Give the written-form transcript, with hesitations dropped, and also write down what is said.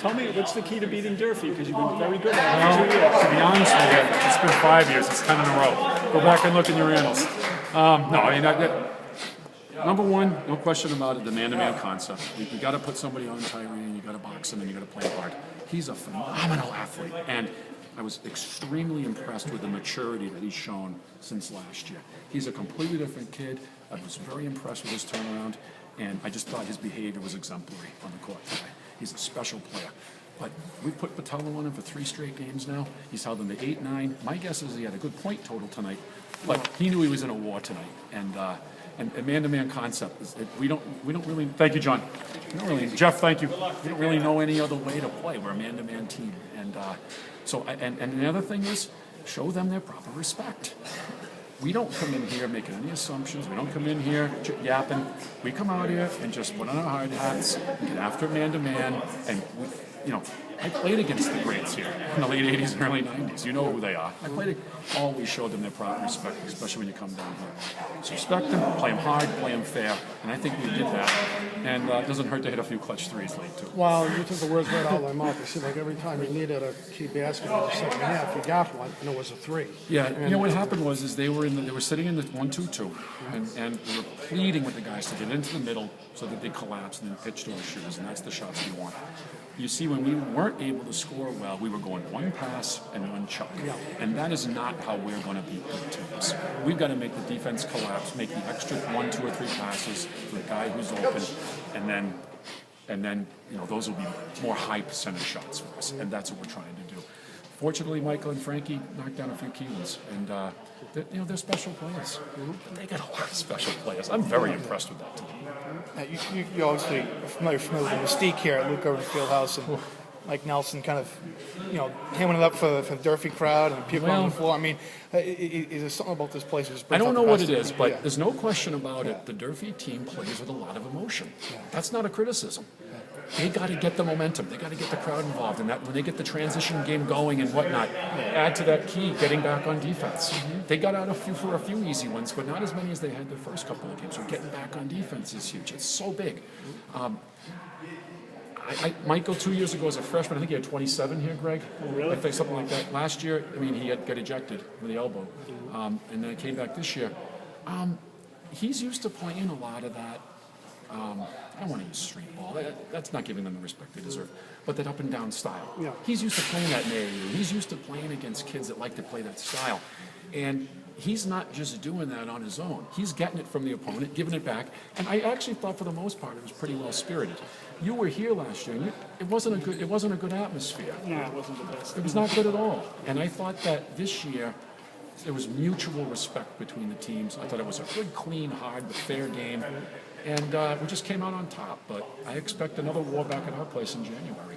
Tell me, what's the key to beating Durfee? Because you've been very good at it for 2 years. To be honest with you, it's been 5 years. It's 10 in a row. Go back and look in your annals. No, I mean, number one, no question about it, the man-to-man concept. You got to put somebody on Tyree, you got to box him, and you got to play hard. He's a phenomenal athlete, and I was extremely impressed with the maturity that he's shown since last year. He's a completely different kid. I was very impressed with his turnaround, and I just thought his behavior was exemplary on the court today. He's a special player. But we put Patello on him for 3 straight games now. He's held them to 8-9. My guess is he had a good point total tonight, but he knew he was in a war tonight. And man-to-man concept is we don't really. Thank you, John. We don't really, Jeff. Thank you. We don't really know any other way to play. We're a man-to-man team, and the other thing is show them their proper respect. We don't come in here making any assumptions. We don't come in here yapping. We come out here and just put on our hard hats and get after man-to-man. And I played against the greats here in the late 80s and early 90s. You know who they are. Always showed them their proper respect, especially when you come down here. So respect them, play them hard, play them fair, and I think we did that. And it doesn't hurt to hit a few clutch threes late, too. Well, you took the words right out of my mouth. It seemed like every time you needed a key basket in the second half, you got one, and it was a 3. Yeah, what happened was they were sitting in the 1-2-2, and we were pleading with the guys to get into the middle so that they collapse and then pitch to our shooters, and that's the shots we want. You see, when we weren't able to score well, we were going one pass and one chuck. And that is not how we're going to beat good teams. We've got to make the defense collapse, make the extra 1, 2, or 3 passes for the guy who's open, and then those will be more high percentage shots for us. And that's what we're trying to do. Fortunately, Michael and Frankie knocked down a few key ones, and they're special players. They got a lot of special players. I'm very impressed with that team. You obviously are familiar with the mystique here at Luke over the Fieldhouse, and Mike Nelson kind of, hamming it up for the Durfee crowd and people on the floor. I mean, is there something about this place that I don't know what it is, but there's no question about it. The Durfee team plays with a lot of emotion. That's not a criticism. They got to get the momentum. They got to get the crowd involved, and that when they get the transition game going and whatnot, add to that key, getting back on defense. They got out for a few easy ones, but not as many as they had the first couple of games. So getting back on defense is huge. It's so big. Michael 2 years ago as a freshman, I think he had 27 here, Greg. Oh, really? I think something like that. Last year, he got ejected with the elbow, and then came back this year. He's used to playing a lot of that. I don't want to use street ball. That's not giving them the respect they deserve. But that up and down style. Yeah. He's used to playing that in AAU. He's used to playing against kids that like to play that style. And he's not just doing that on his own. He's getting it from the opponent, giving it back. And I actually thought for the most part it was pretty well spirited. You were here last year, and it wasn't a good atmosphere. No, it wasn't the best. It was not good at all. And I thought that this year there was mutual respect between the teams. I thought it was a good, clean, hard, but fair game. And we just came out on top. But I expect another war back at our place in January.